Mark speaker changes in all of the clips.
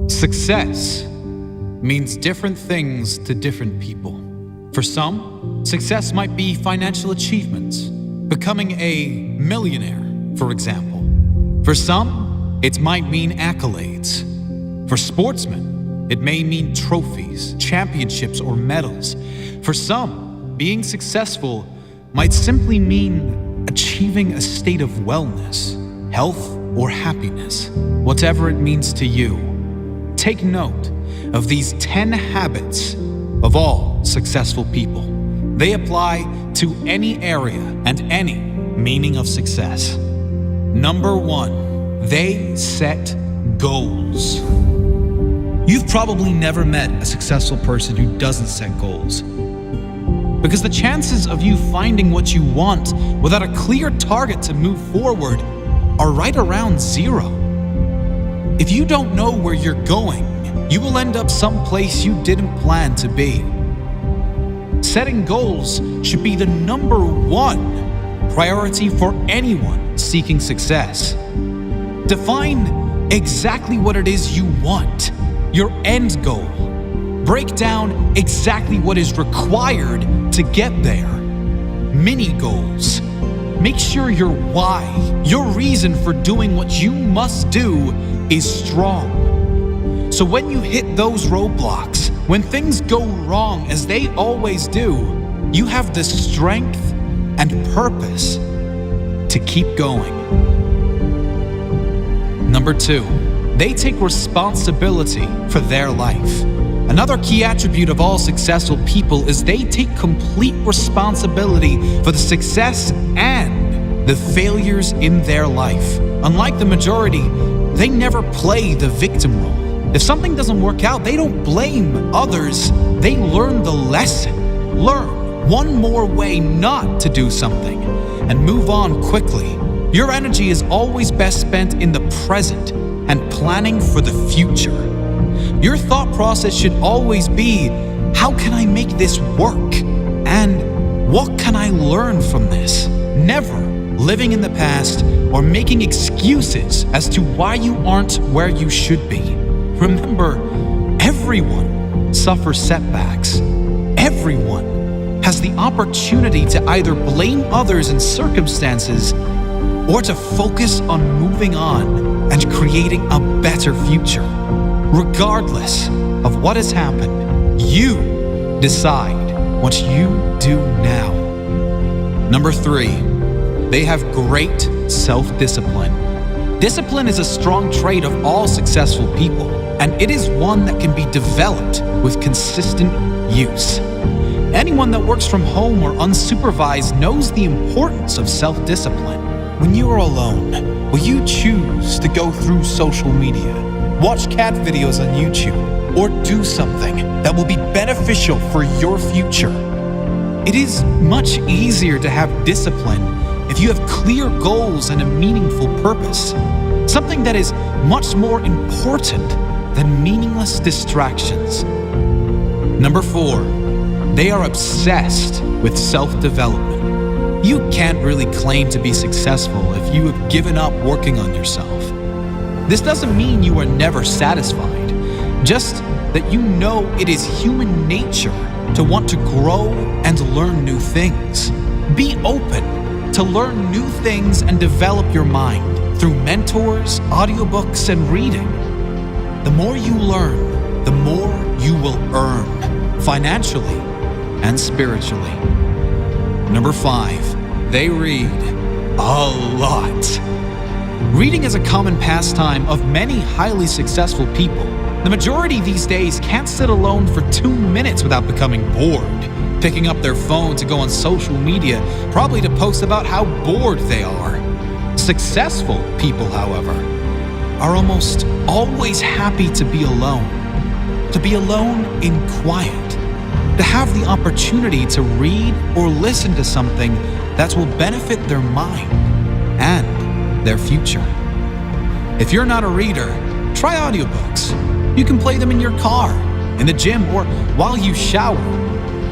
Speaker 1: Success means different things to different people. For some, success might be financial achievements, becoming a millionaire, for example. For some, it might mean accolades. For sportsmen, it may mean trophies, championships, or medals. For some, being successful might simply mean achieving a state of wellness, health, or happiness. Whatever it means to you, take note of these 10 habits of all successful people. They apply to any area and any meaning of success. Number 1, they set goals. You've probably never met a successful person who doesn't set goals, because the chances of you finding what you want without a clear target to move forward are right around 0. If you don't know where you're going, you will end up someplace you didn't plan to be. Setting goals should be the number 1 priority for anyone seeking success. Define exactly what it is you want, your end goal. Break down exactly what is required to get there. Mini goals. Make sure your why, your reason for doing what you must do, is strong. So when you hit those roadblocks, when things go wrong as they always do, you have the strength and purpose to keep going. Number 2, they take responsibility for their life. Another key attribute of all successful people is they take complete responsibility for the success and the failures in their life. Unlike the majority, they never play the victim role. If something doesn't work out, they don't blame others. They learn the lesson. Learn one more way not to do something and move on quickly. Your energy is always best spent in the present and planning for the future. Your thought process should always be, how can I make this work? And what can I learn from this? Never living in the past or making excuses as to why you aren't where you should be. Remember, everyone suffers setbacks. Everyone has the opportunity to either blame others and circumstances or to focus on moving on and creating a better future. Regardless of what has happened, you decide what you do now. Number 3, they have great self-discipline. Discipline is a strong trait of all successful people, and it is one that can be developed with consistent use. Anyone that works from home or unsupervised knows the importance of self-discipline. When you are alone, will you choose to go through social media, watch cat videos on YouTube, or do something that will be beneficial for your future? It is much easier to have discipline if you have clear goals and a meaningful purpose, something that is much more important than meaningless distractions. Number 4, they are obsessed with self-development. You can't really claim to be successful if you have given up working on yourself. This doesn't mean you are never satisfied, just that you know it is human nature to want to grow and learn new things. Be open to learn new things and develop your mind through mentors, audiobooks, and reading. The more you learn, the more you will earn, financially and spiritually. Number 5, they read a lot. Reading is a common pastime of many highly successful people. The majority these days can't sit alone for 2 minutes without becoming bored, picking up their phone to go on social media, probably to post about how bored they are. Successful people, however, are almost always happy to be alone in quiet, to have the opportunity to read or listen to something that will benefit their mind and their future. If you're not a reader, try audiobooks. You can play them in your car, in the gym, or while you shower,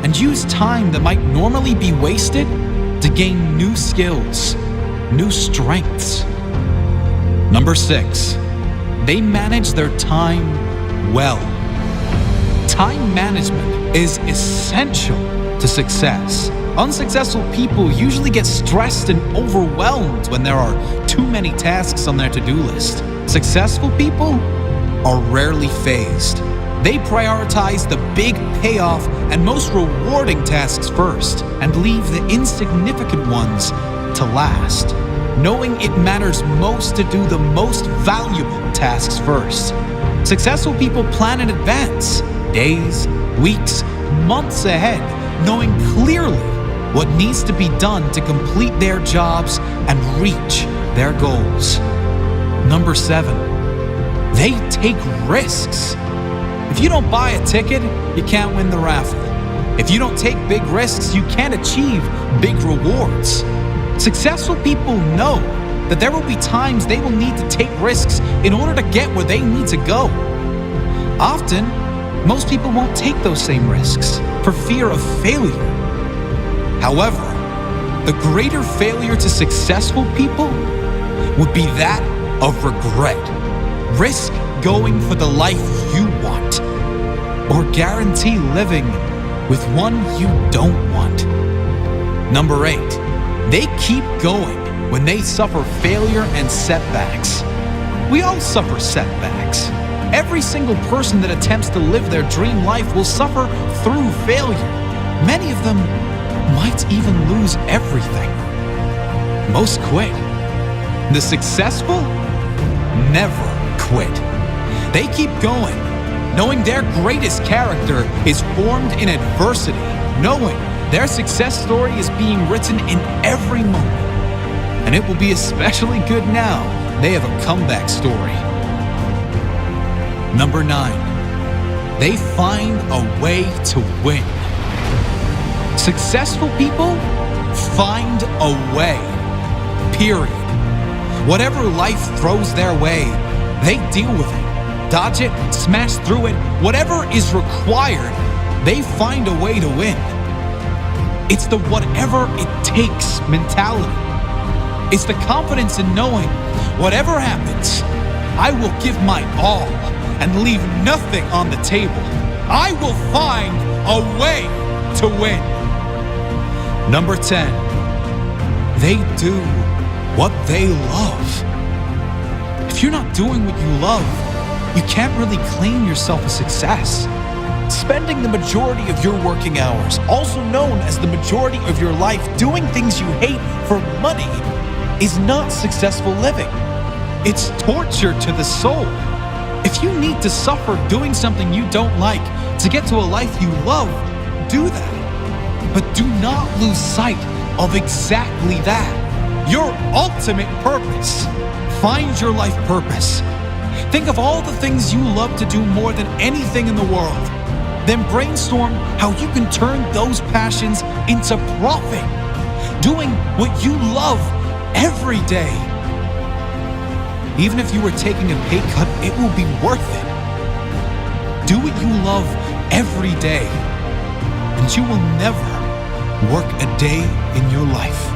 Speaker 1: and use time that might normally be wasted to gain new skills, new strengths. Number 6, they manage their time well. Time management is essential to success. Unsuccessful people usually get stressed and overwhelmed when there are too many tasks on their to-do list. Successful people are rarely phased. They prioritize the big payoff and most rewarding tasks first and leave the insignificant ones to last, knowing it matters most to do the most valuable tasks first. Successful people plan in advance, days, weeks, months ahead, knowing clearly what needs to be done to complete their jobs and reach their goals. Number 7, they take risks. If you don't buy a ticket, you can't win the raffle. If you don't take big risks, you can't achieve big rewards. Successful people know that there will be times they will need to take risks in order to get where they need to go. Often, most people won't take those same risks for fear of failure. However, the greater failure to successful people would be that of regret. Risk going for the life you want, or guarantee living with one you don't want. Number 8, they keep going when they suffer failure and setbacks. We all suffer setbacks. Every single person that attempts to live their dream life will suffer through failure. Many of them might even lose everything. Most quit. The successful never quit. They keep going, knowing their greatest character is formed in adversity, knowing their success story is being written in every moment. And it will be especially good now they have a comeback story. Number 9, they find a way to win. Successful people find a way, period. Whatever life throws their way, they deal with it, dodge it, smash through it. Whatever is required, they find a way to win. It's the whatever it takes mentality. It's the confidence in knowing whatever happens, I will give my all and leave nothing on the table. I will find a way to win. Number 10, they do what they love. If you're not doing what you love, you can't really claim yourself a success. Spending the majority of your working hours, also known as the majority of your life, doing things you hate for money is not successful living. It's torture to the soul. If you need to suffer doing something you don't like to get to a life you love, do that. But do not lose sight of exactly that. Your ultimate purpose. Find your life purpose. Think of all the things you love to do more than anything in the world. Then brainstorm how you can turn those passions into profit. Doing what you love every day. Even if you were taking a pay cut, it will be worth it. Do what you love every day, and you will never work a day in your life.